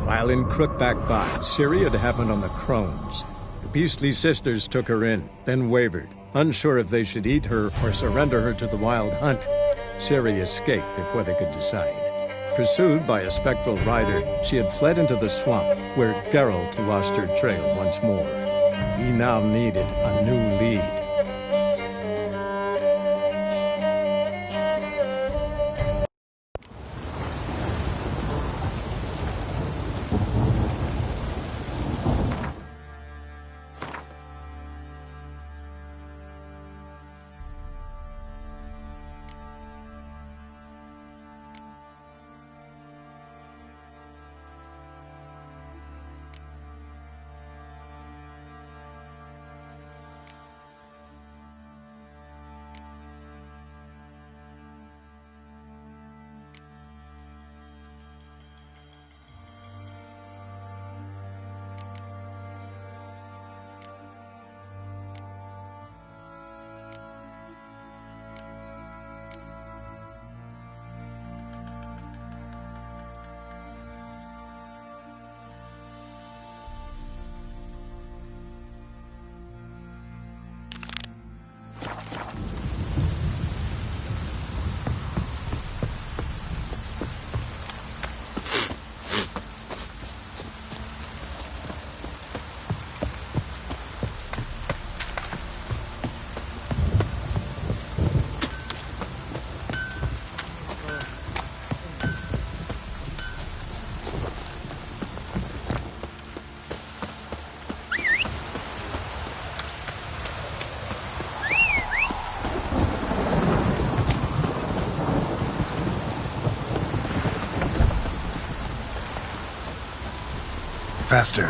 While in Crookback Bog, Ciri had happened on the Crones. The Beastly Sisters took her in, then wavered, unsure if they should eat her or surrender her to the Wild Hunt. Ciri escaped before they could decide. Pursued by a spectral rider, she had fled into the swamp, where Geralt lost her trail once more. He now needed a new lead. Faster.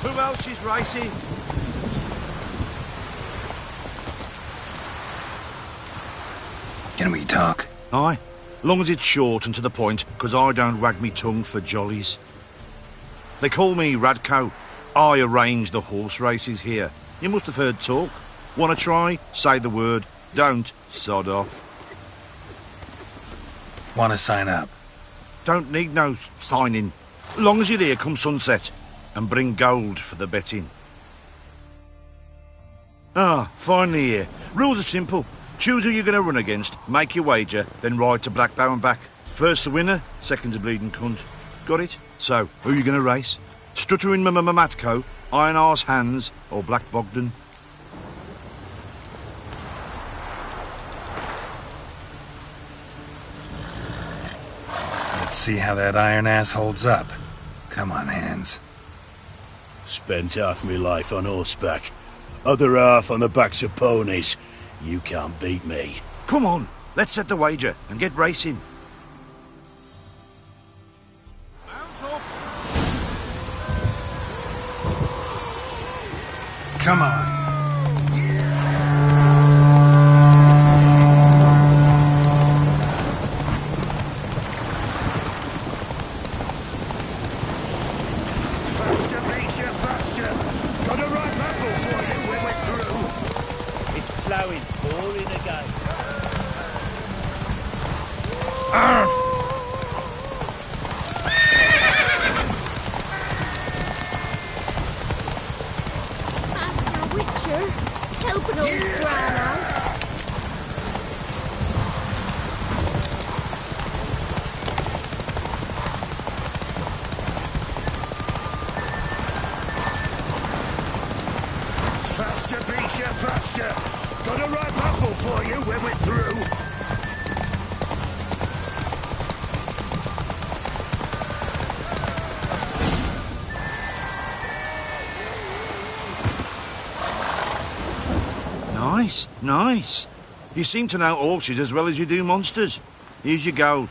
Who else is racing? Can we talk? Aye, long as it's short and to the point, because I don't wag me tongue for jollies. They call me Radko. I arrange the horse races here. You must have heard talk. Want to try? Say the word. Don't, sod off. Want to sign up? Don't need no signing. Long as you're here come sunset. And bring gold for the betting. Ah, finally here. Rules are simple. Choose who you're going to run against, make your wager, then ride to Blackbow and back. First the winner, second the bleeding cunt. Got it? So, who are you going to race? Stuttering Matko, Iron Arse Hans, or Black Bogdan? Let's see how that iron ass holds up. Come on, Hans. Spent half my life on horseback, other half on the backs of ponies. You can't beat me. Come on, let's set the wager and get racing. Mount up. Come on. Faster, Bisha, faster! Got a ripe apple for you when we're through. Nice, nice. You seem to know horses as well as you do monsters. Here's your gold.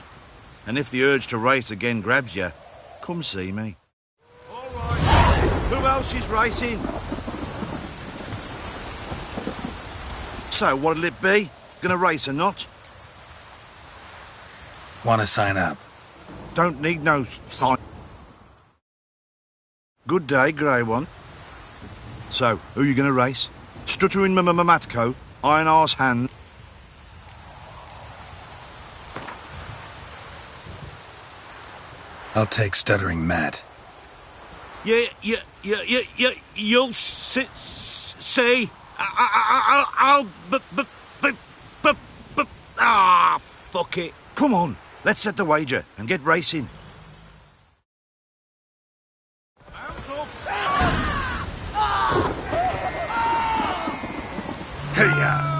And if the urge to race again grabs you, come see me. All right. Who else is racing? So, what'll it be? Gonna race or not? Want to sign up? Don't need no sign. Good day, Grey One. So, who you gonna race? Stuttering Matco, Iron Arse Hand. I'll take Stuttering Matt. You'll see. I'll fuck it. Come on, let's set the wager and get racing. Hey-ya!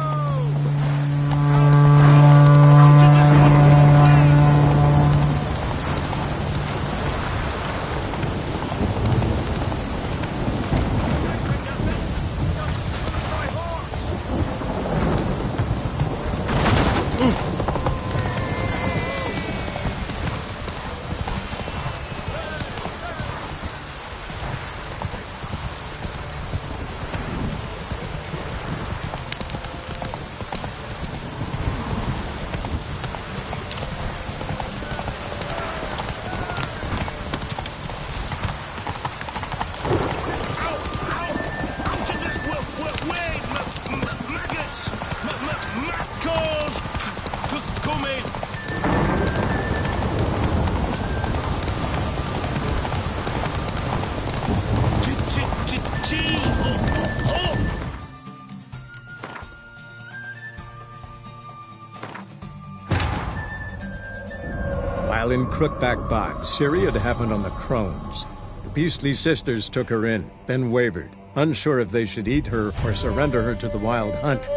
While in Crookback Bog, Syria had happened on the Crones. The Beastly Sisters took her in, then wavered, unsure if they should eat her or surrender her to the Wild Hunt.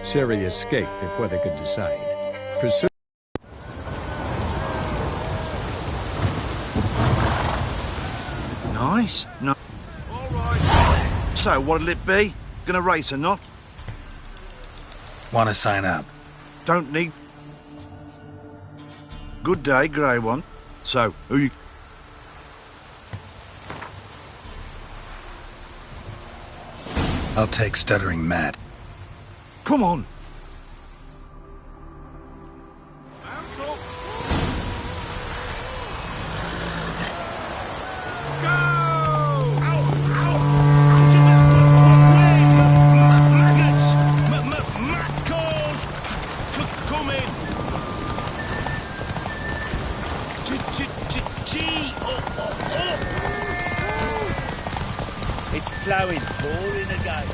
Syria escaped before they could decide. Pursued Nice, no. All right. So, what'll it be? Gonna race or not? Want to sign up? Don't need. Good day, Grey One. So, who you... I'll take Stuttering Matt. Come on. It's ploughing, pouring again.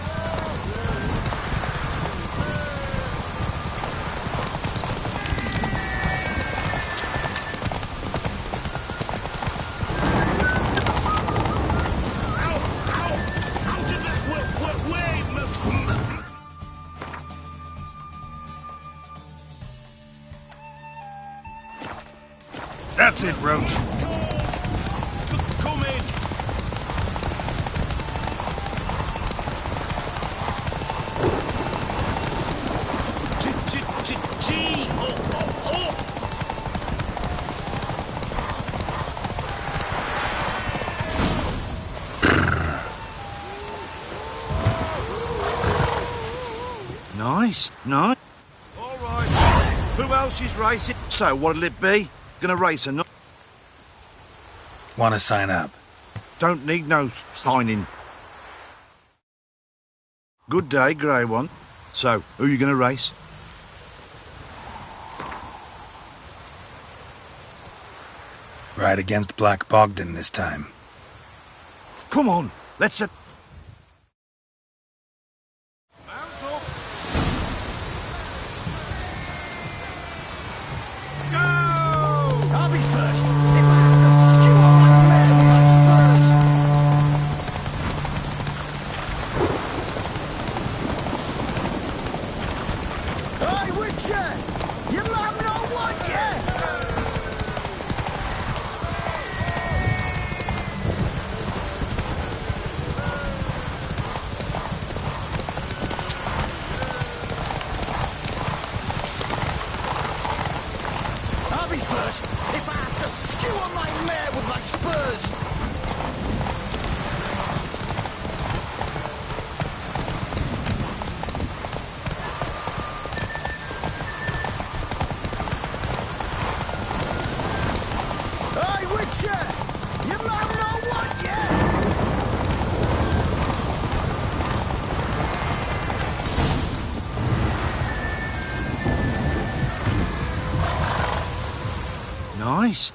That's it, Roach. Come in. Nice, nice. All right. Who else is racing? So, what'll it be? Gonna race or not? Want to sign up? Don't need no signing. Good day, Grey One. So, who you gonna race? Ride against Black Bogdan this time. Come on, let's set... Mount up. race.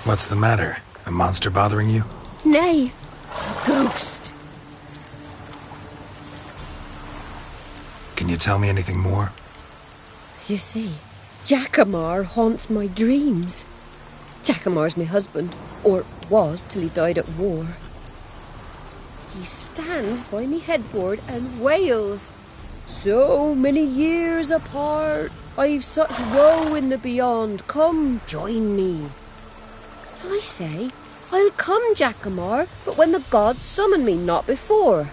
What's the matter? A monster bothering you? Nay, a ghost. Can you tell me anything more? You see, Jackamar haunts my dreams. Jackamar's my husband, or was till he died at war. He stands by me headboard and wails. So many years apart, I've such woe in the beyond. Come, join me. I say, I'll come, Jackamar, but when the gods summon me, not before.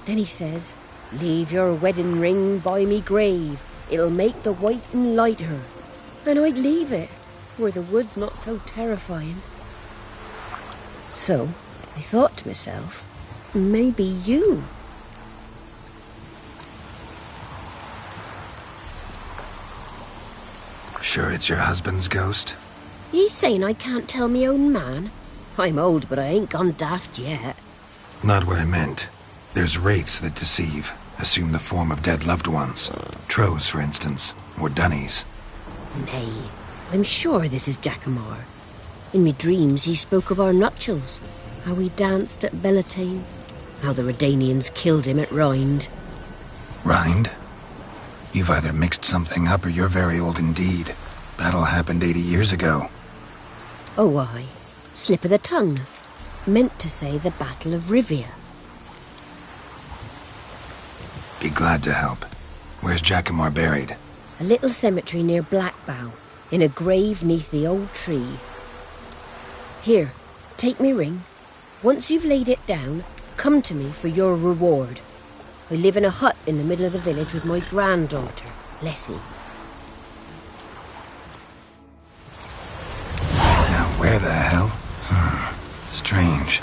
Then he says, leave your wedding ring by me grave. It'll make the waiting lighter. And I'd leave it, where the wood's not so terrifying. So, I thought to myself, maybe you. Sure it's your husband's ghost? He's saying I can't tell me own man. I'm old, but I ain't gone daft yet. Not what I meant. There's wraiths that deceive, assume the form of dead loved ones. Trows, for instance, or Dunnies. Nay, I'm sure this is Jackamar. In me dreams he spoke of our nuptials, how we danced at Bellatane, how the Redanians killed him at Rind. Rind? You've either mixed something up or you're very old indeed. Battle happened 80 years ago. Oh, aye. Slip of the tongue. Meant to say the Battle of Rivia. Be glad to help. Where's Jackamar buried? A little cemetery near Blackbow, in a grave neath the old tree. Here, take me ring. Once you've laid it down, come to me for your reward. I live in a hut in the middle of the village with my granddaughter, Lessie. Now where the hell? Strange.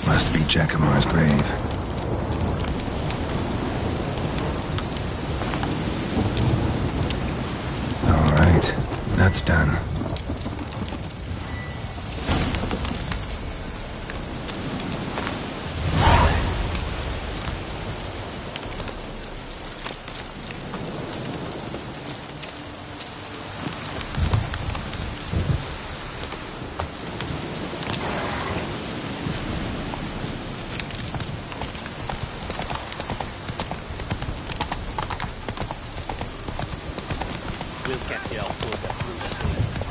Must be Jackamar's grave. All right, that's done. We'll get the old boy that Bruce soon.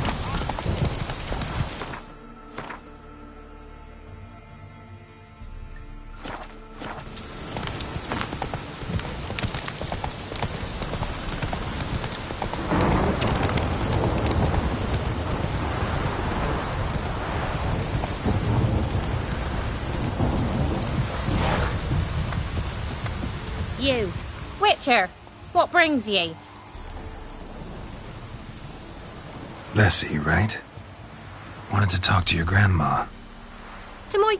You. Witcher, what brings ye? Lessie, right? Wanted to talk to your grandma. To my...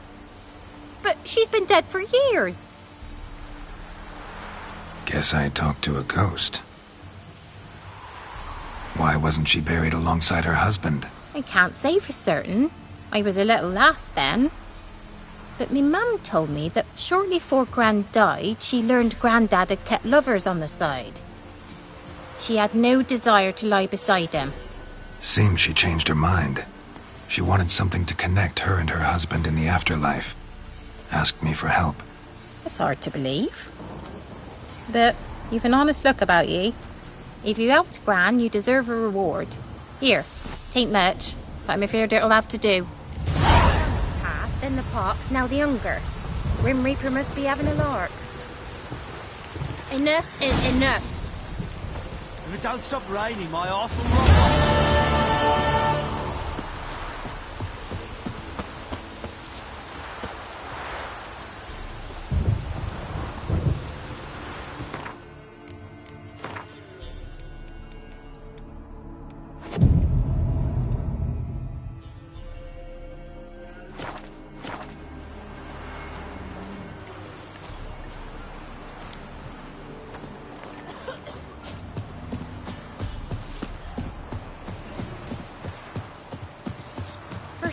But she's been dead for years. Guess I talked to a ghost. Why wasn't she buried alongside her husband? I can't say for certain. I was a little lass then. But me mum told me that shortly before Gran died, she learned Grandad had kept lovers on the side. She had no desire to lie beside him. Seems she changed her mind. She wanted something to connect her and her husband in the afterlife. Asked me for help. It's hard to believe. But you've an honest look about ye. If you helped Gran, you deserve a reward. Here, tain't much, but I'm afraid it'll have to do. It's past, then the pox, now the hunger. Grim Reaper must be having a lark. Enough is enough. If it don't stop raining, my arse will rock off.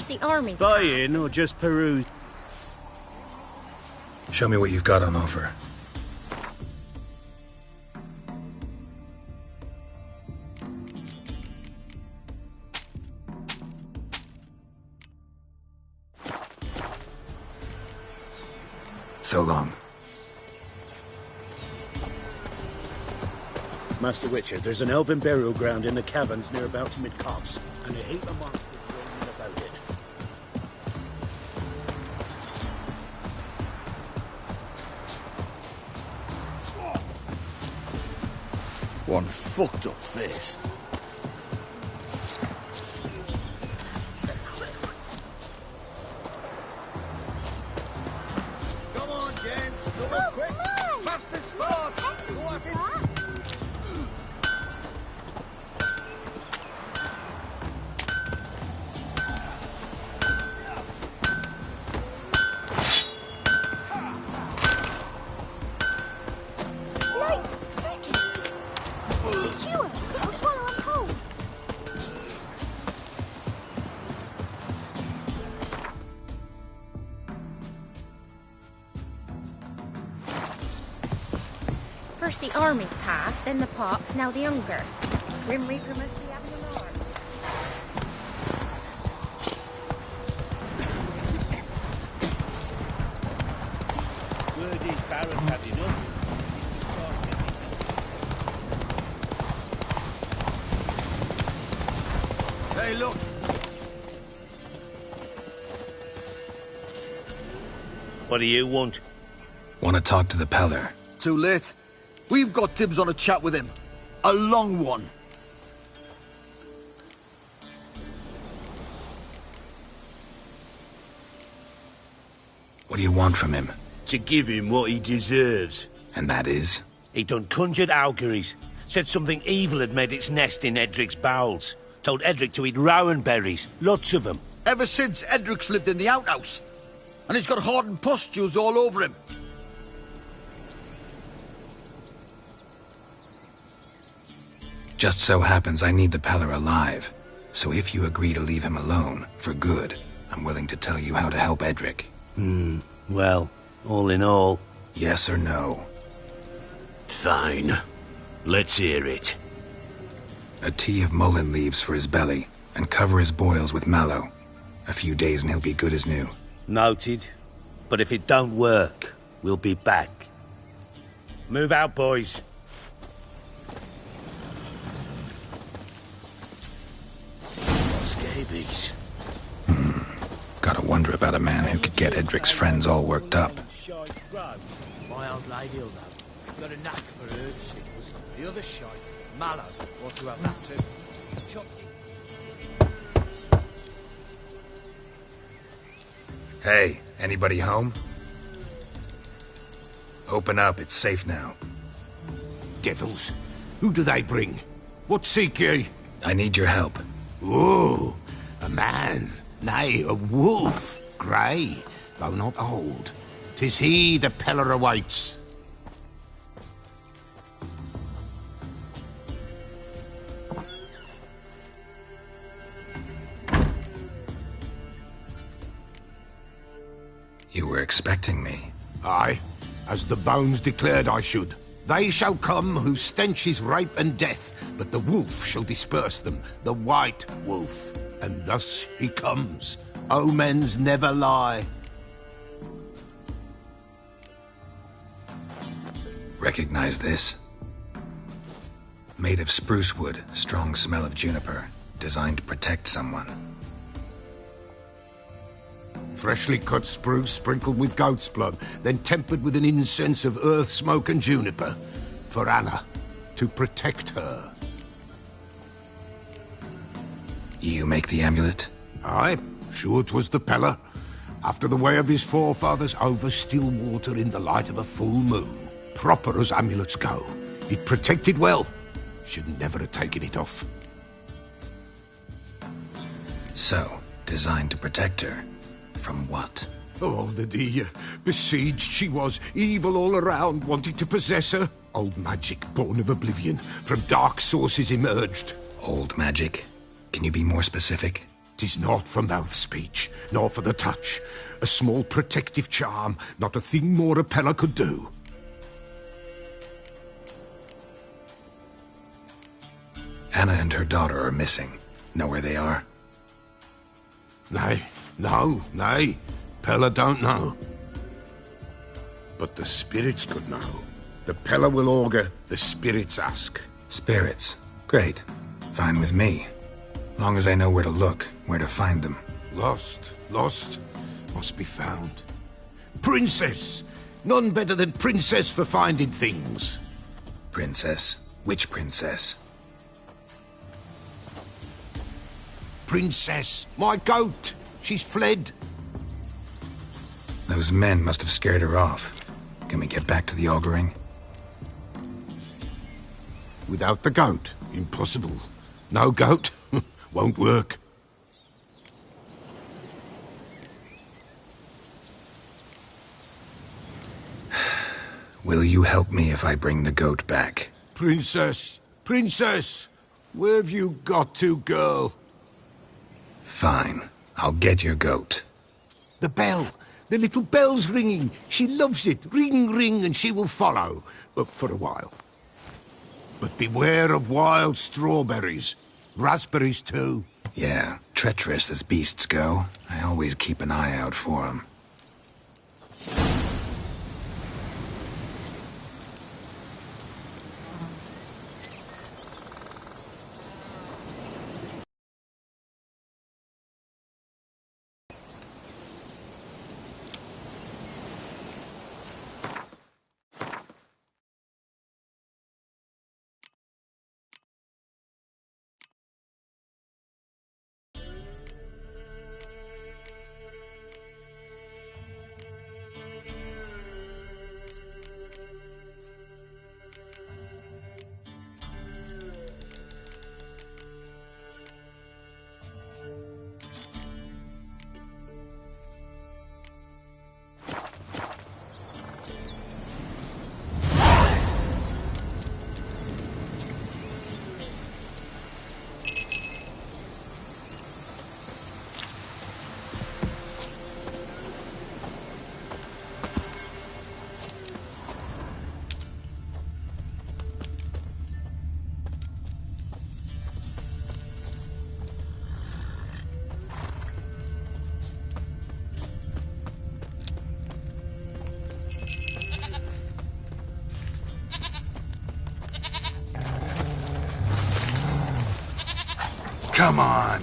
The army's Buy in or just peruse? Show me what you've got on offer. So long. Master Witcher, there's an elven burial ground in the caverns near about mid-copse, and a heap of monsters roaming about it. One fucked up face. Come on, gents, double quick, fast as fart. Go at it. First the army's past, then the pox, now the hunger. Grim Reaper must be having a lark. Word is Baron's had enough. He's Hey, look. What do you want? Want to talk to the Peller. Too late. We've got dibs on a chat with him. A long one. What do you want from him? To give him what he deserves. And that is? He done conjured auguries. Said something evil had made its nest in Edric's bowels. Told Edric to eat rowan berries. Lots of them. Ever since Edric's lived in the outhouse. And he's got hardened pustules all over him. Just so happens I need the Peller alive. So if you agree to leave him alone, for good, I'm willing to tell you how to help Edric. Well, all in all... Yes or no? Fine. Let's hear it. A tea of mullein leaves for his belly, and cover his boils with mallow. A few days and he'll be good as new. Noted. But if it don't work, we'll be back. Move out, boys. Scabies. Gotta wonder about a man who could get Edric's friends all worked up. My old lady will know. Got a knack for herb sickles. The other shite, mallow, ought to have that too. Chops it. Hey, anybody home? Open up, it's safe now. Devils, who do they bring? What seek ye? I need your help. Oh, a man, nay, a wolf, grey, though not old. 'Tis he the Peller awaits. You were expecting me. Aye, as the bones declared I should. They shall come whose stench is rape and death, but the wolf shall disperse them, the white wolf. And thus he comes. Omens never lie. Recognize this? Made of spruce wood, strong smell of juniper, designed to protect someone. Freshly cut spruce sprinkled with goat's blood, then tempered with an incense of earth, smoke and juniper. For Anna, to protect her. You make the amulet? Aye, sure 'twas the Peller. After the way of his forefathers, over still water in the light of a full moon. Proper as amulets go. It protected well. Should never have taken it off. So, designed to protect her. From what? Oh, the besieged she was, evil all around, wanting to possess her. Old magic, born of oblivion, from dark sources emerged. Old magic? Can you be more specific? 'Tis not for mouth speech, nor for the touch. A small protective charm, not a thing more a Peller could do. Anna and her daughter are missing. Know where they are? Nay, nay. Peller don't know. But the spirits could know. The Peller will augur, the spirits ask. Spirits? Great. Fine with me. Long as I know where to look, where to find them. Lost, must be found. Princess! None better than Princess for finding things. Princess? Which princess? Princess, my goat! She's fled. Those men must have scared her off. Can we get back to the auguring? Without the goat, impossible. No goat, won't work. Will you help me if I bring the goat back? Princess, where have you got to, girl? Fine. I'll get your goat. The bell. The little bell's ringing. She loves it. Ring, ring, and she will follow. For a while. But beware of wild strawberries. Raspberries, too. Yeah, treacherous as beasts go. I always keep an eye out for them. Come on!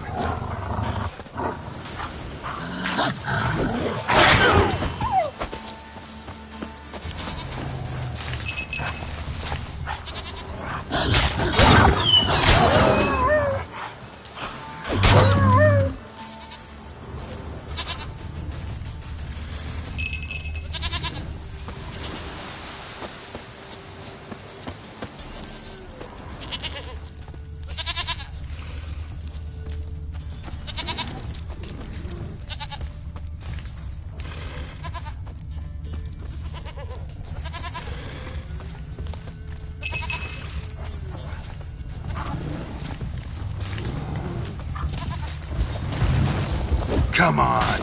Come on!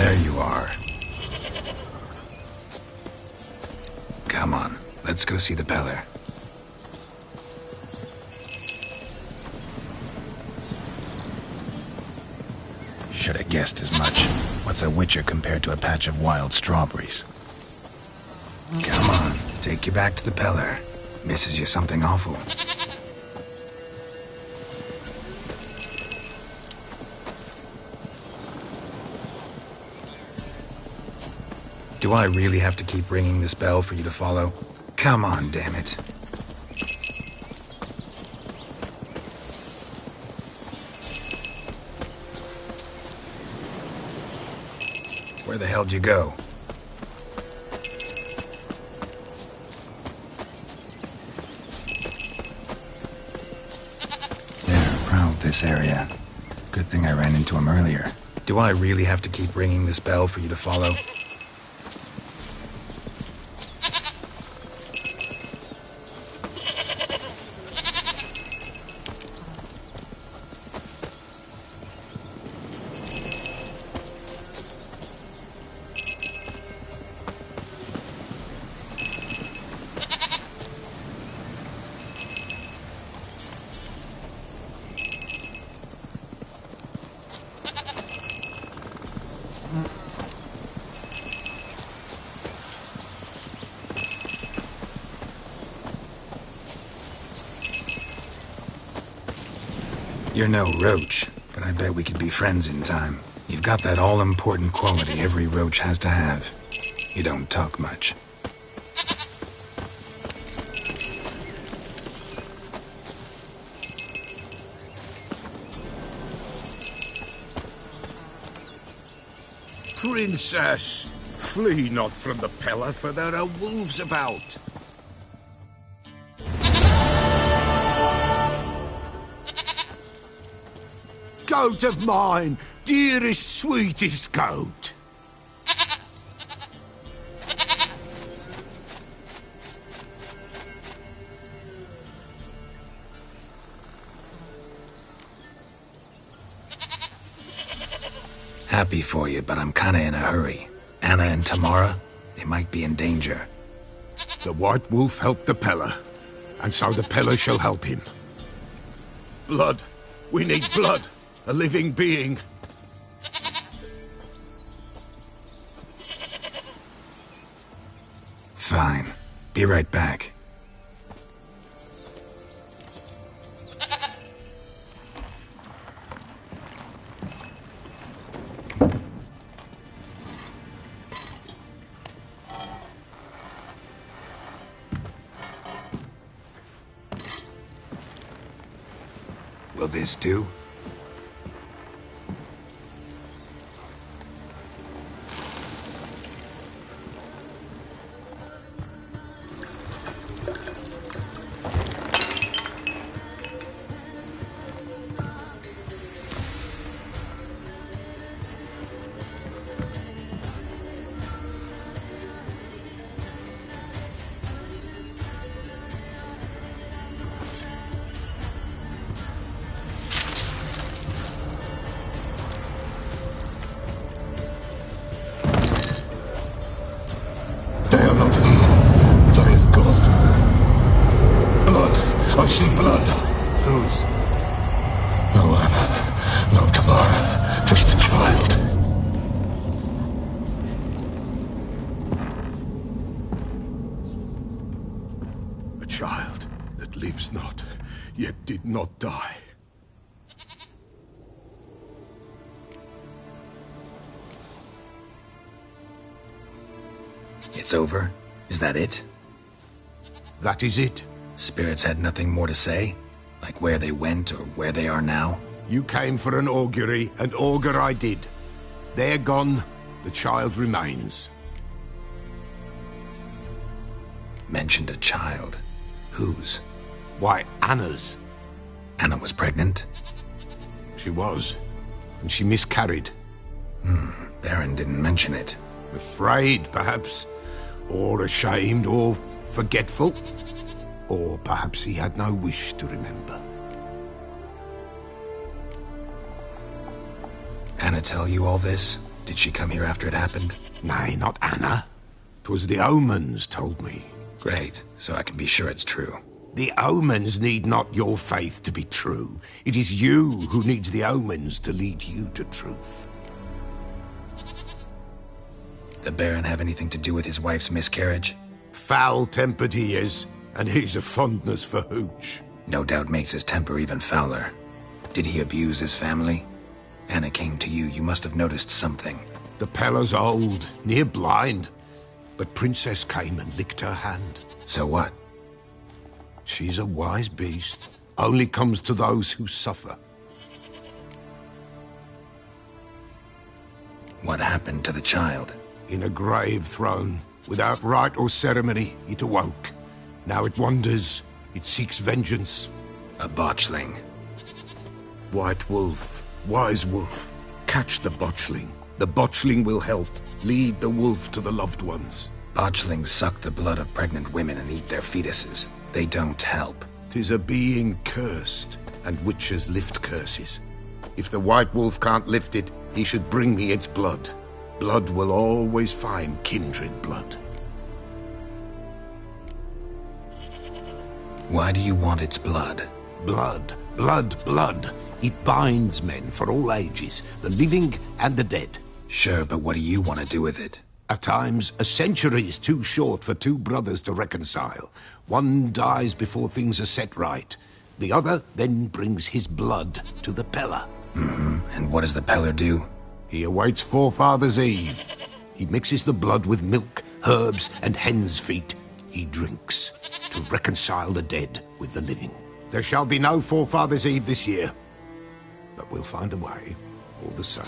There you are. Come on, let's go see the Peller. Should have guessed as much. What's a witcher compared to a patch of wild strawberries? Come on, take you back to the Peller. Misses you something awful. Do I really have to keep ringing this bell for you to follow? Come on, damn it. Where the hell'd you go? They're proud this area. Good thing I ran into him earlier. Do I really have to keep ringing this bell for you to follow? You're no roach, but I bet we could be friends in time. You've got that all-important quality every roach has to have. You don't talk much. Princess, flee not from the Peller, for there are wolves about. Goat of mine, dearest, sweetest goat. Happy for you, but I'm kinda in a hurry. Anna and Tamara, they might be in danger. The White Wolf helped the Peller, and so the Peller shall help him. Blood. We need blood. A living being. Fine. Be right back. Will this do? I see blood. Whose? No, Anna. No, Tamara. Just the child. A child that lives not, yet did not die. It's over? Is that it? That is it. Spirits had nothing more to say? Like where they went or where they are now? You came for an augury, and augur I did. They're gone, the child remains. Mentioned a child. Whose? Why, Anna's. Anna was pregnant? She was, and she miscarried. Baron didn't mention it. Afraid, perhaps, or ashamed, or forgetful. Or perhaps he had no wish to remember. Anna tell you all this? Did she come here after it happened? Nay, not Anna. 'Twas the omens told me. Great, so I can be sure it's true. The omens need not your faith to be true. It is you who needs the omens to lead you to truth. The Baron have anything to do with his wife's miscarriage? Foul-tempered he is, and he's a fondness for hooch. No doubt makes his temper even fouler. Did he abuse his family? Anna came to you, you must have noticed something. The Pella's old, near blind, but Princess came and licked her hand. So what? She's a wise beast, only comes to those who suffer. What happened to the child? In a grave thrown, without rite or ceremony, it awoke. Now it wanders, it seeks vengeance. A botchling. White Wolf, wise wolf, catch the botchling. The botchling will help, lead the wolf to the loved ones. Botchlings suck the blood of pregnant women and eat their fetuses. They don't help. 'Tis a being cursed, and witches lift curses. If the White Wolf can't lift it, he should bring me its blood. Blood will always find kindred blood. Why do you want its blood? Blood, blood, blood. It binds men for all ages, the living and the dead. Sure, but what do you want to do with it? At times, a century is too short for two brothers to reconcile. One dies before things are set right. The other then brings his blood to the Pella. And what does the Peller do? He awaits Forefathers' Eve. He mixes the blood with milk, herbs, and hen's feet. He drinks to reconcile the dead with the living. There shall be no Forefathers' Eve this year, but we'll find a way, all the same.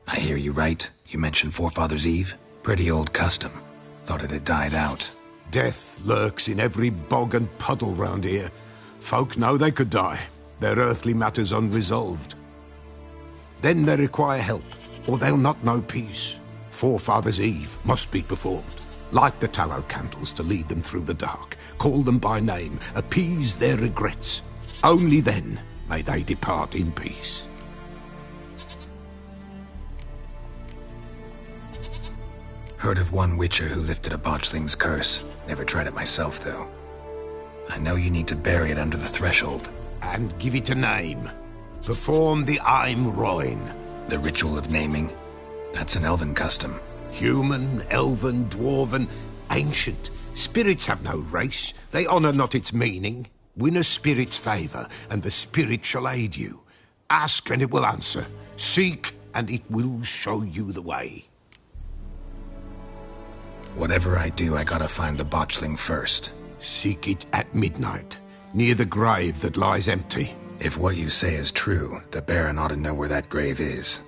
I hear you right. You mentioned Forefathers' Eve? Pretty old custom. Thought it had died out. Death lurks in every bog and puddle round here. Folk know they could die, their earthly matters unresolved. Then they require help, or they'll not know peace. Forefathers' Eve must be performed. Light the tallow candles to lead them through the dark. Call them by name, appease their regrets. Only then may they depart in peace. Heard of one witcher who lifted a botchling's curse. Never tried it myself, though. I know you need to bury it under the threshold. And give it a name. Perform the Aim Roin. The ritual of naming? That's an elven custom. Human, elven, dwarven, ancient. Spirits have no race. They honour not its meaning. Win a spirit's favour, and the spirit shall aid you. Ask, and it will answer. Seek, and it will show you the way. Whatever I do, I gotta find the botchling first. Seek it at midnight, near the grave that lies empty. If what you say is true, the Baron ought to know where that grave is.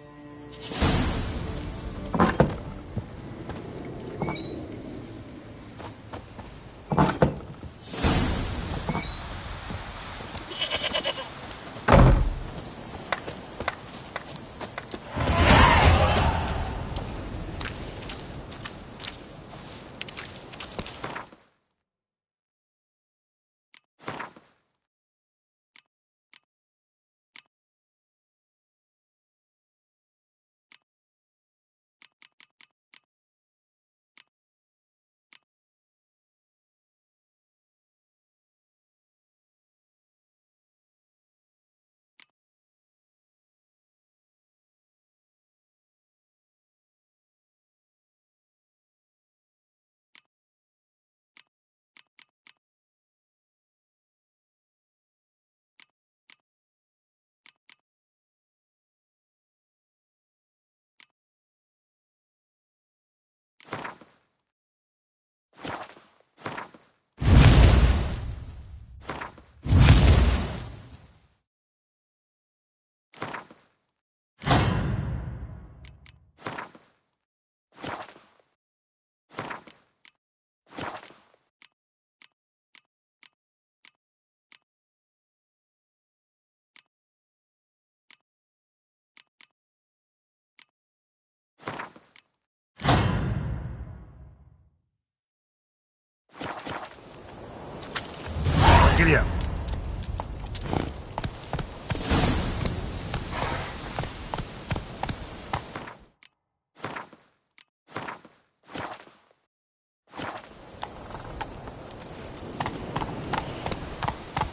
you.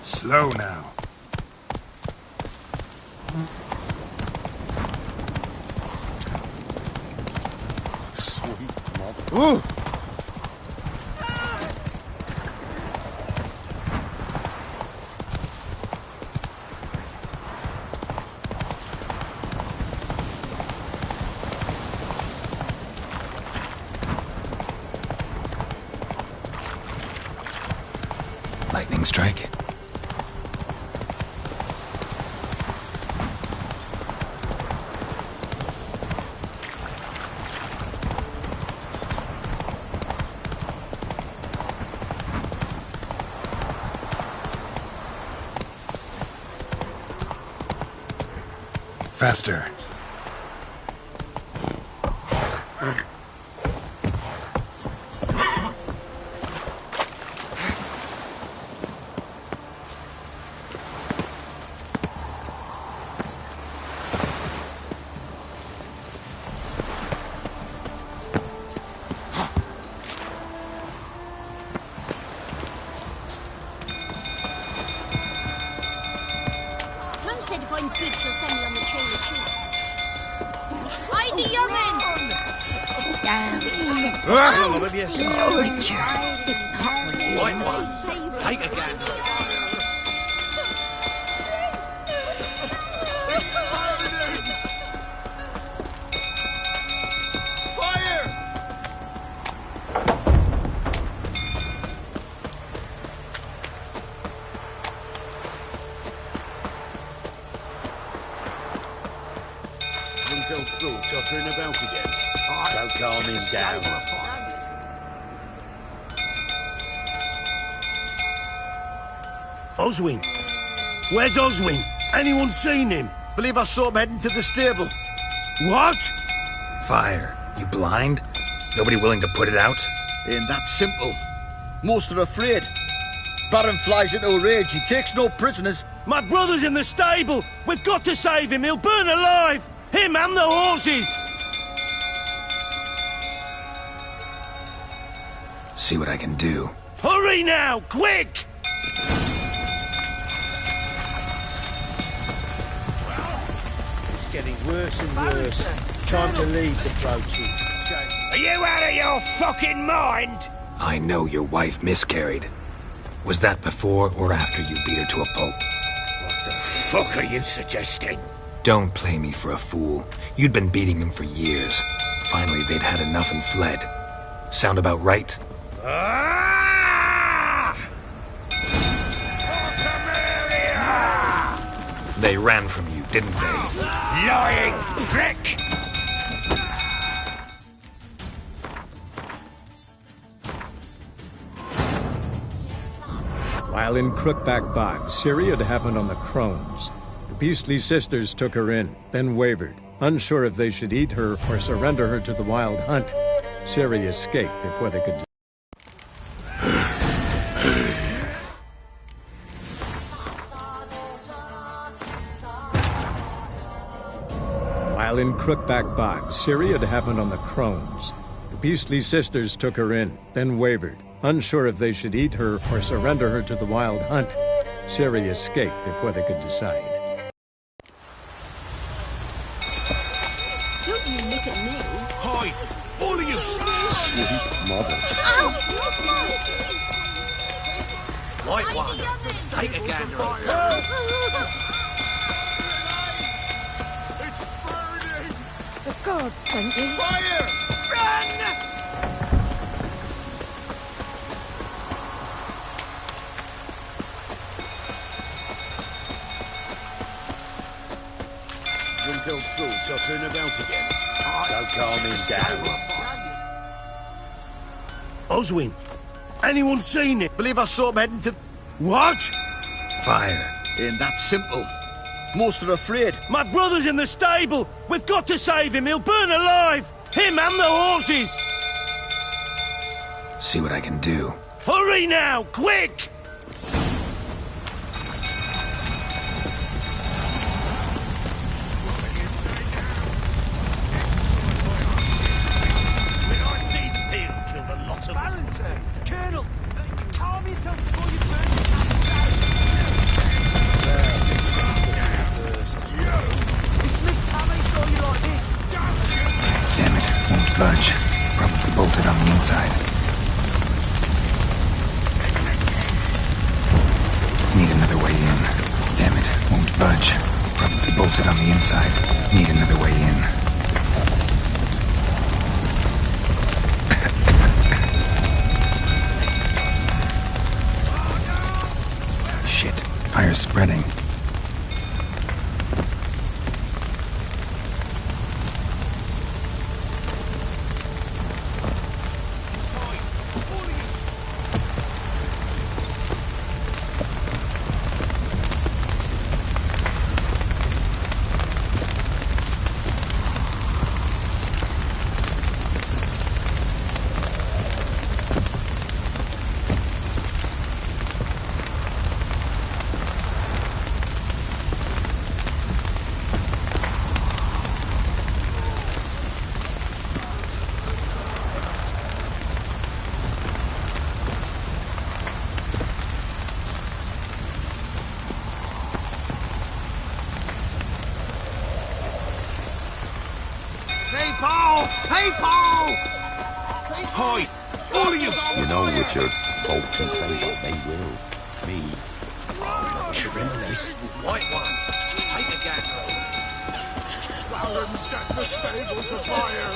Slow now. Sweet mother. Ooh! Lightning strike. Faster. Fran said if I'm good, she'll send me on the trail of treats. Hide the young'uns! Ah, with you. Right one. Take a gander. Drunk fool tottering about again. Don't calm him down. Oswin! Where's Oswin? Anyone seen him? Believe I saw him heading to the stable. What? Fire. You blind? Nobody willing to put it out? Ain't that simple. Most are afraid. Baron flies into a rage. He takes no prisoners. My brother's in the stable! We've got to save him! He'll burn alive! Him and the horses! See what I can do. Hurry now! Quick! It's getting worse and worse. Time to leave approaching. Are you out of your fucking mind? I know your wife miscarried. Was that before or after you beat her to a pulp? What the fuck are you suggesting? Don't play me for a fool. You'd been beating them for years. Finally, they'd had enough and fled. Sound about right? Ah! They ran from you, didn't they? Lying prick! While in Crookback Bog, Ciri had happened on the Crones. The Beastly Sisters took her in, then wavered, unsure if they should eat her or surrender her to the Wild Hunt. Ciri escaped before they could. While in Crookback Bog, Ciri had happened on the Crones. The Beastly Sisters took her in, then wavered, unsure if they should eat her or surrender her to the Wild Hunt. Ciri escaped before they could decide. Don't you look at me. Hide! All of you! Sweet mother. Right one. Take a gander. The gods sent me. Fire! Run! Drunk old fool tottering about again. Don't calm him down. Oswin! Anyone seen him? Believe I saw him heading to... What? Fire. Ain't that simple. Most are afraid. My brother's in the stable! We've got to save him! He'll burn alive! Him and the horses! See what I can do. Hurry now! Quick! budge. Probably bolted on the inside. Need another way in. Damn it, won't budge. Probably bolted on the inside. Need another way in. Shit, fire's spreading. Hi! All of you! You know, Richard, folk can say what they will. Me, Criminals. White one. Take a gas roll. Baron set the stables afire.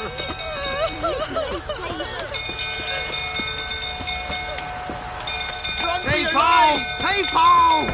Hey, Paul! Hey, Paul!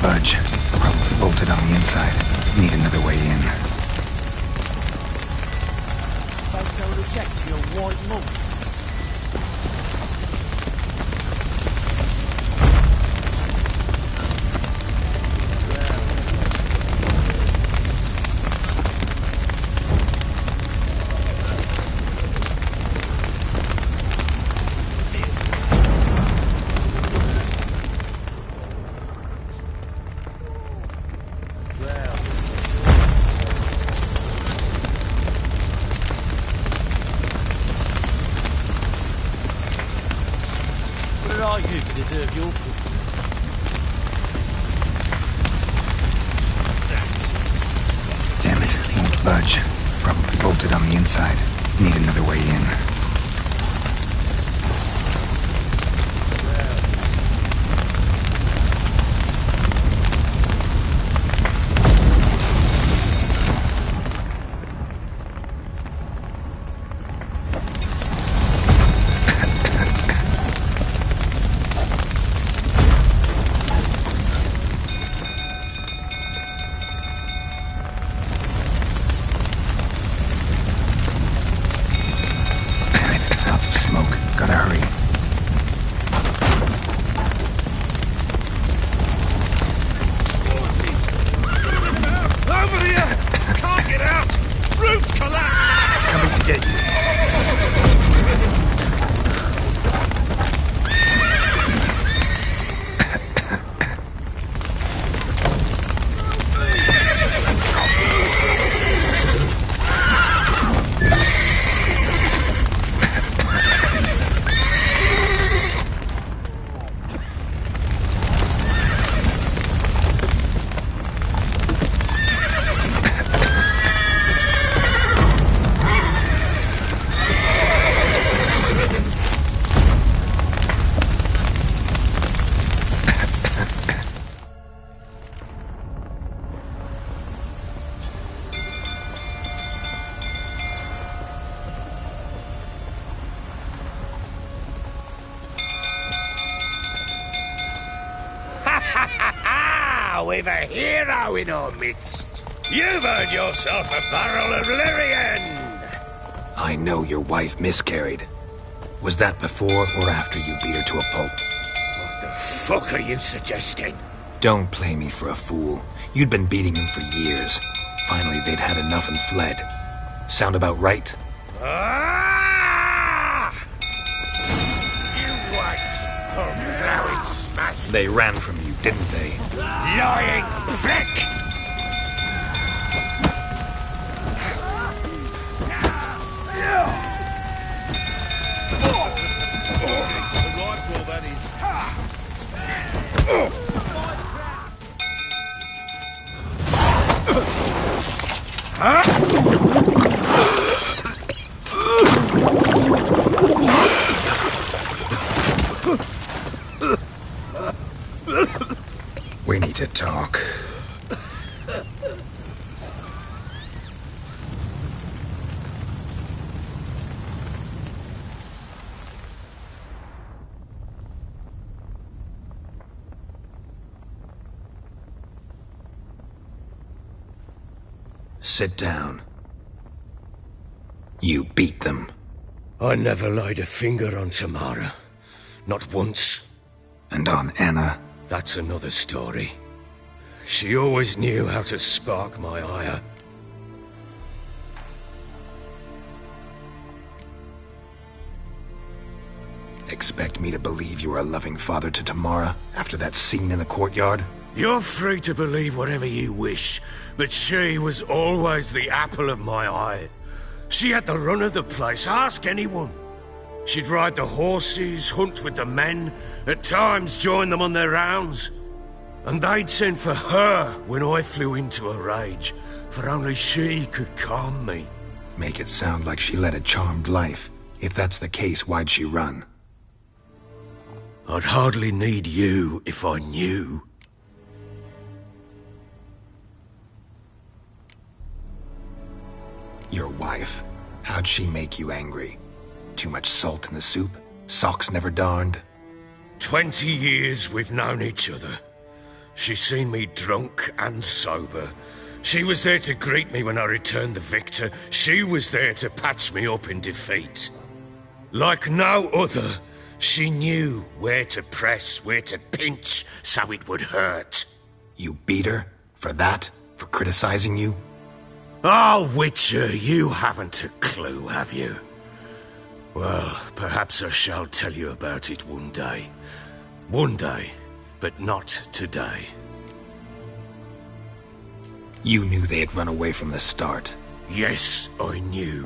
Budge. Probably bolted on the inside. Need another way in. Don't tell the Jack to your white mum. What did I do to deserve your cooking? Damn it, won't budge. Probably bolted on the inside. Need another way in. Gotta hurry. Over here! Can't get out! Roof's collapsed! Coming to get you. We've a hero in our midst. You've earned yourself a barrel of Lyrian. I know your wife miscarried. Was that before or after you beat her to a pulp? What the fuck are you suggesting? Don't play me for a fool. You'd been beating them for years. Finally, they'd had enough and fled. Sound about right? Ah! They ran from you, didn't they? Lying prick! We need to talk. Sit down. You beat them. I never laid a finger on Tamara. Not once. And on Anna? That's another story. She always knew how to spark my ire. Expect me to believe you were a loving father to Tamara after that scene in the courtyard? You're free to believe whatever you wish, but she was always the apple of my eye. She had the run of the place, ask anyone. She'd ride the horses, hunt with the men, at times join them on their rounds. And they'd send for her when I flew into a rage, for only she could calm me. Make it sound like she led a charmed life. If that's the case, why'd she run? I'd hardly need you if I knew. Your wife. How'd she make you angry? Too much salt in the soup? Socks never darned? 20 years we've known each other. She's seen me drunk and sober. She was there to greet me when I returned the victor. She was there to patch me up in defeat. Like no other, she knew where to press, where to pinch, so it would hurt. You beat her? For that? For criticizing you? Oh, Witcher, you haven't a clue, have you? Well, perhaps I shall tell you about it one day. One day, but not today. You knew they had run away from the start. Yes, I knew.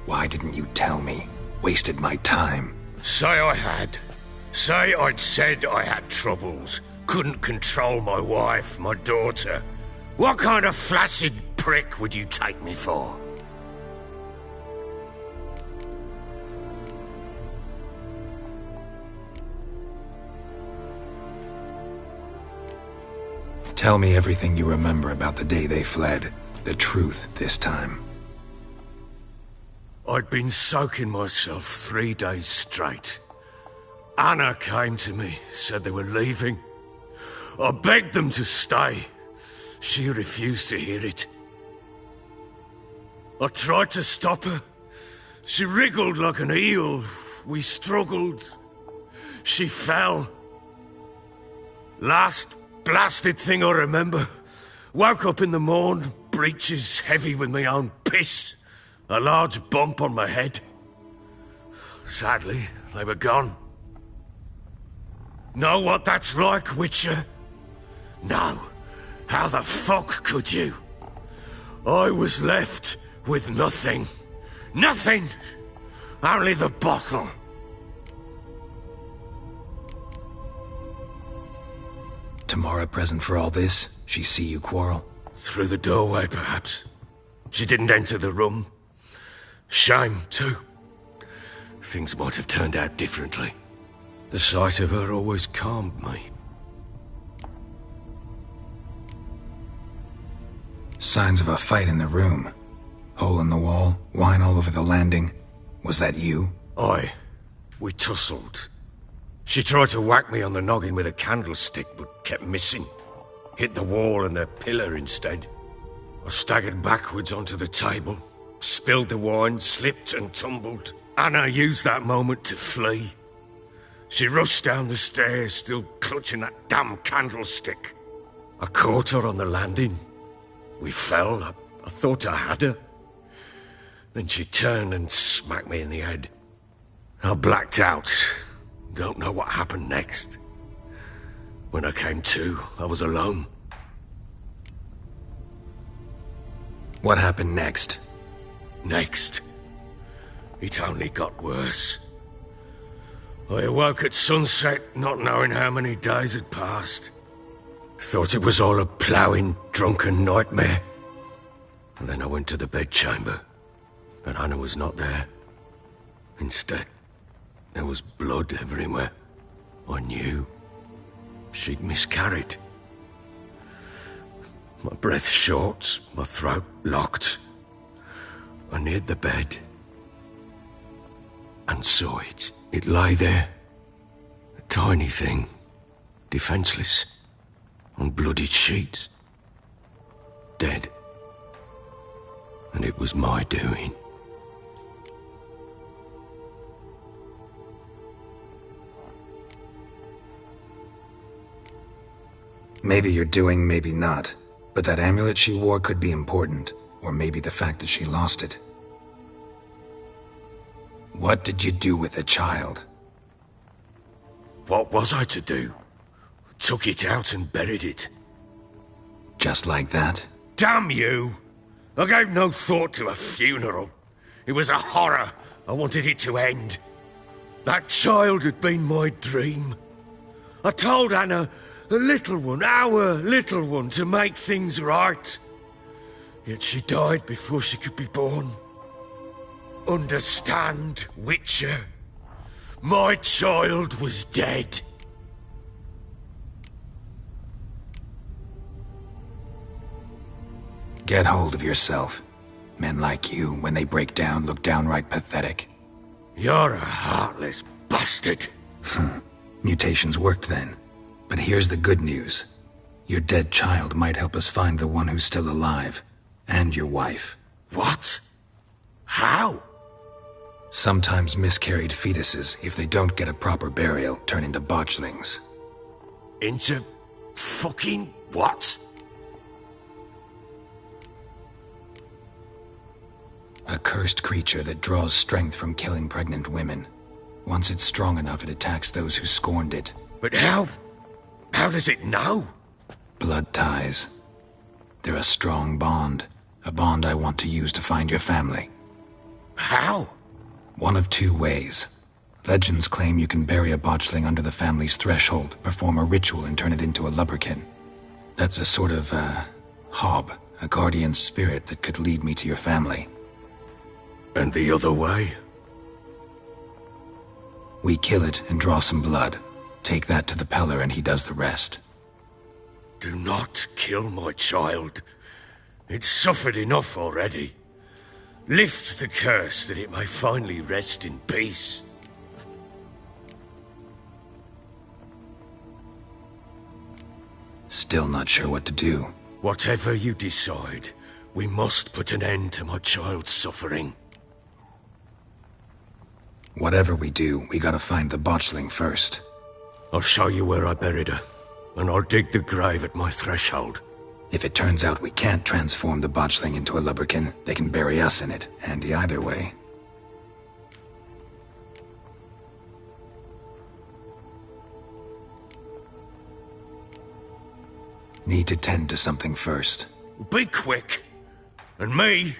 Why didn't you tell me? Wasted my time. Say I had. Say I'd said I had troubles. Couldn't control my wife, my daughter. What kind of flaccid prick would you take me for? Tell me everything you remember about the day they fled. The truth this time. I'd been soaking myself 3 days straight. Anna came to me, said they were leaving. I begged them to stay. She refused to hear it. I tried to stop her. She wriggled like an eel. We struggled. She fell. Last blasted thing I remember. Woke up in the morn, breeches heavy with my own piss. A large bump on my head. Sadly, they were gone. Know what that's like, Witcher? No. How the fuck could you? I was left with nothing. Nothing! Only the bottle. Tamara present for all this? She see you quarrel? Through the doorway, perhaps. She didn't enter the room. Shame, too. Things might have turned out differently. The sight of her always calmed me. Signs of a fight in the room. Hole in the wall, wine all over the landing. Was that you? Aye. We tussled. She tried to whack me on the noggin with a candlestick, but kept missing. Hit the wall and the pillar instead. I staggered backwards onto the table, spilled the wine, slipped and tumbled. Anna used that moment to flee. She rushed down the stairs, still clutching that damn candlestick. I caught her on the landing. We fell. I thought I had her. Then she turned and smacked me in the head. I blacked out. Don't know what happened next. When I came to, I was alone. What happened next? Next, it only got worse. I awoke at sunset, not knowing how many days had passed. Thought it was all a ploughing, drunken nightmare. And then I went to the bedchamber, but Anna was not there. Instead, there was blood everywhere. I knew. She'd miscarried. My breath short, my throat locked. I neared the bed and saw it. It lay there, a tiny thing, defenseless, on bloodied sheets, dead. And it was my doing. Maybe you're doing, maybe not. But that amulet she wore could be important. Or maybe the fact that she lost it. What did you do with the child? What was I to do? Took it out and buried it. Just like that? Damn you! I gave no thought to a funeral. It was a horror. I wanted it to end. That child had been my dream. I told Anna, the little one, our little one, to make things right. Yet she died before she could be born. Understand, Witcher? My child was dead. Get hold of yourself. Men like you, when they break down, look downright pathetic. You're a heartless bastard. Mutations worked then. But here's the good news. Your dead child might help us find the one who's still alive. And your wife. What? How? Sometimes miscarried fetuses, if they don't get a proper burial, turn into botchlings. Into fucking what? A cursed creature that draws strength from killing pregnant women. Once it's strong enough, it attacks those who scorned it. But how? How does it know? Blood ties. They're a strong bond. A bond I want to use to find your family. How? One of two ways. Legends claim you can bury a botchling under the family's threshold, perform a ritual and turn it into a lubberkin. That's a sort of, hob, a guardian spirit that could lead me to your family. And the other way? We kill it and draw some blood. Take that to the Peller and he does the rest. Do not kill my child. It's suffered enough already. Lift the curse that it may finally rest in peace. Still not sure what to do. Whatever you decide, we must put an end to my child's suffering. Whatever we do, we gotta find the botchling first. I'll show you where I buried her, and I'll dig the grave at my threshold. If it turns out we can't transform the botchling into a lubberkin, they can bury us in it. Handy either way. Need to tend to something first. Be quick. And me?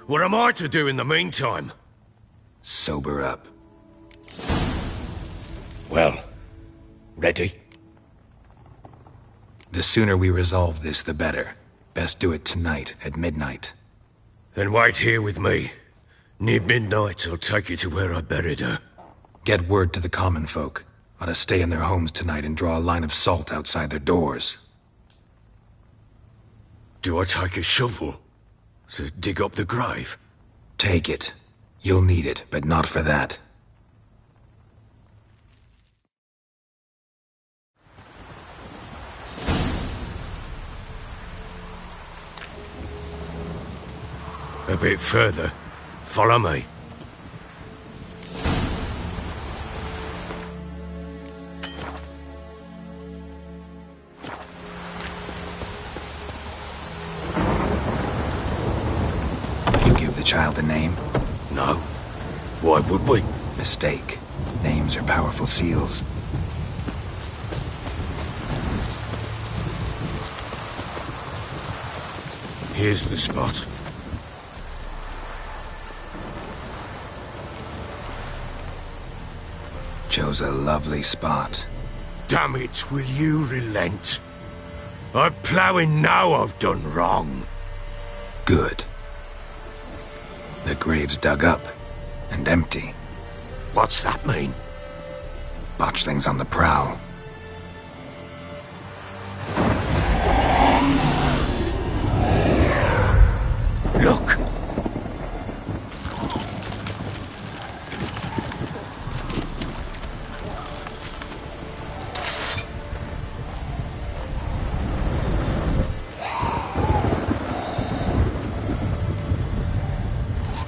What am I to do in the meantime? Sober up. Well, ready? The sooner we resolve this, the better. Best do it tonight, at midnight. Then wait here with me. Near midnight, I'll take you to where I buried her. Get word to the common folk. Ought to stay in their homes tonight and draw a line of salt outside their doors. Do I take a shovel to dig up the grave? Take it. You'll need it, but not for that. A bit further. Follow me. You give the child a name? No. Why would we? Mistake. Names are powerful seals. Here's the spot. Chose a lovely spot. Damn it, will you relent? I'm ploughing now I've done wrong. Good. The grave's dug up and empty. What's that mean? Botchling's on the prowl. Look!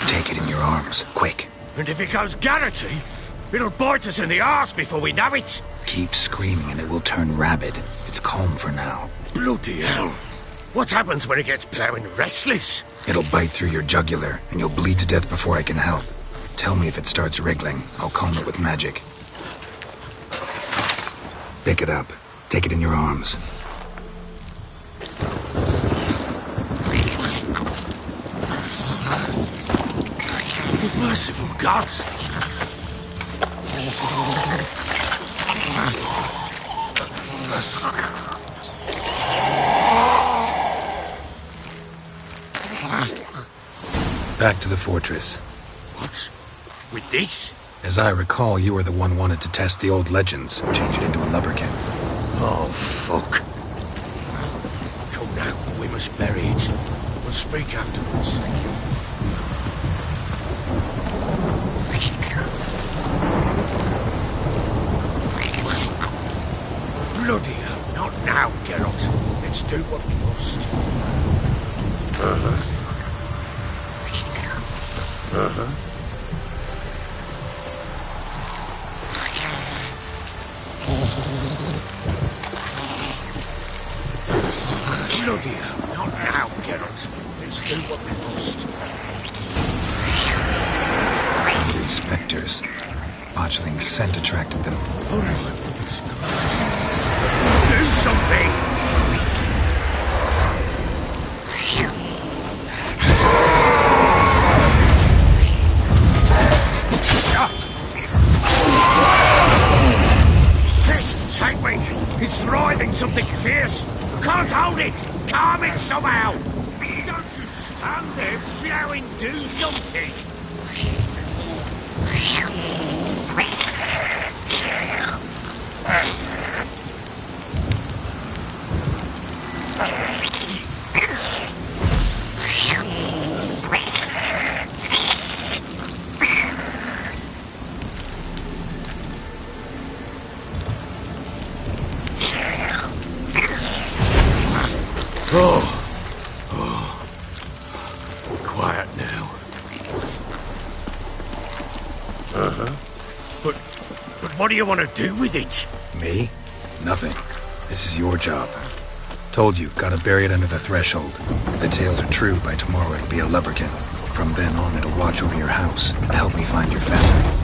Take it in your arms, quick. And if it goes Garrity, it'll bite us in the arse before we know it. Keep screaming and it will turn rabid. It's calm for now. Bloody hell. What happens when it gets ploughing restless? It'll bite through your jugular, and you'll bleed to death before I can help. Tell me if it starts wriggling. I'll calm it with magic. Pick it up. Take it in your arms. Merciful gods! Back to the fortress. What? With this? As I recall, you were the one wanted to test the old legends, change it into a lubberkin. Oh, fuck. Come now, we must bury it. We'll speak afterwards. Bloody hell, not now, Geralt. Let's do what we must. Bloody hell, not now, Geralt. Let's do what we must. Hungry specters. Botchling's scent attracted them. Oh my goodness God. Do something! Pest, take me! It's writhing something fierce! I can't hold it! Calm it somehow! Don't just stand there, blowing, do something! Quiet now. But what do you want to do with it? Me? Nothing. This is your job. Told you, gotta bury it under the threshold. If the tales are true, by tomorrow it'll be a lubberkin. From then on, it'll watch over your house and help me find your family.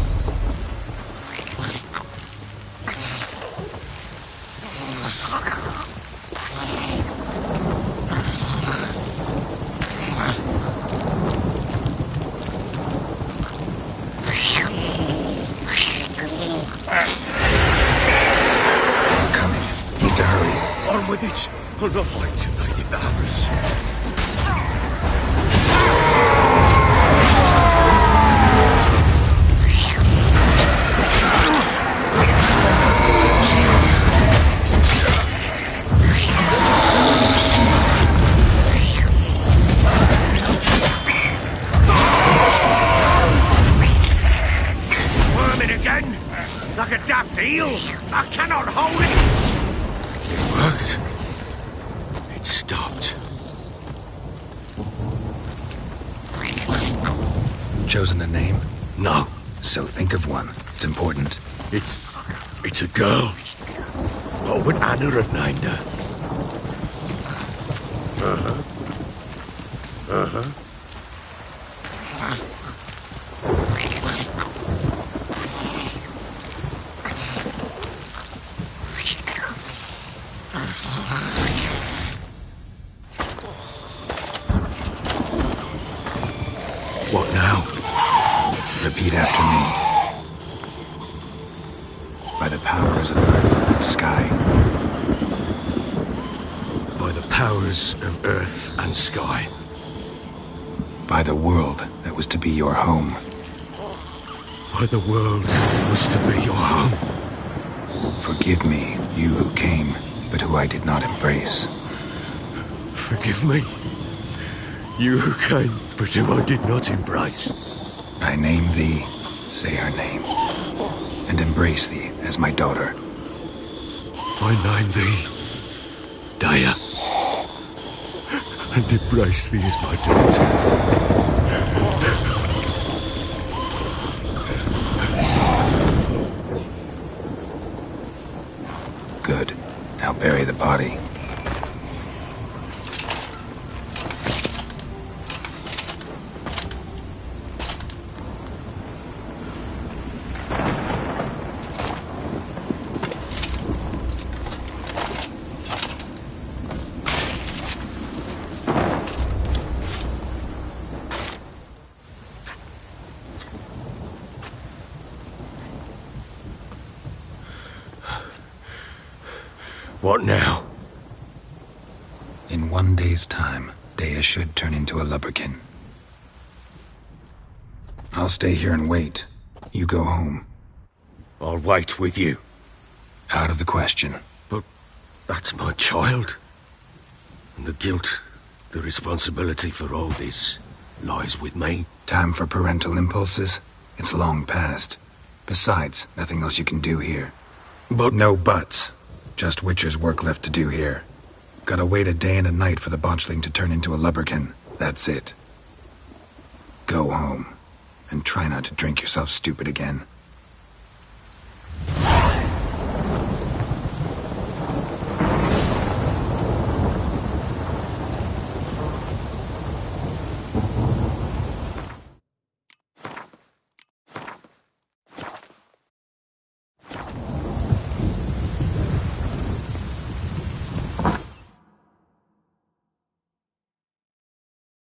With it, I'll not wait till they devour us. Worming again, like a daft eel. I cannot hold it. Worked. It stopped. Chosen a name? No. So think of one. It's important. It's a girl. What would Anna have named her? by the powers of earth and sky. By the powers of earth and sky. By the world that was to be your home. By the world that was to be your home. Forgive me, you who came, but who I did not embrace. Forgive me, you who came, but who I did not embrace. I name thee, say her name, and embrace thee as my daughter. I name thee, Daya, and embrace thee as my daughter. Good. Now bury the body. What now? In 1 day's time, Daya should turn into a lubberkin. I'll stay here and wait. You go home. I'll wait with you. Out of the question. But that's my child. And the guilt, the responsibility for all this lies with me. Time for parental impulses? It's long past. Besides, nothing else you can do here. But no buts. Just Witcher's work left to do here. Gotta wait a day and a night for the botchling to turn into a lubberkin. That's it. Go home. And try not to drink yourself stupid again.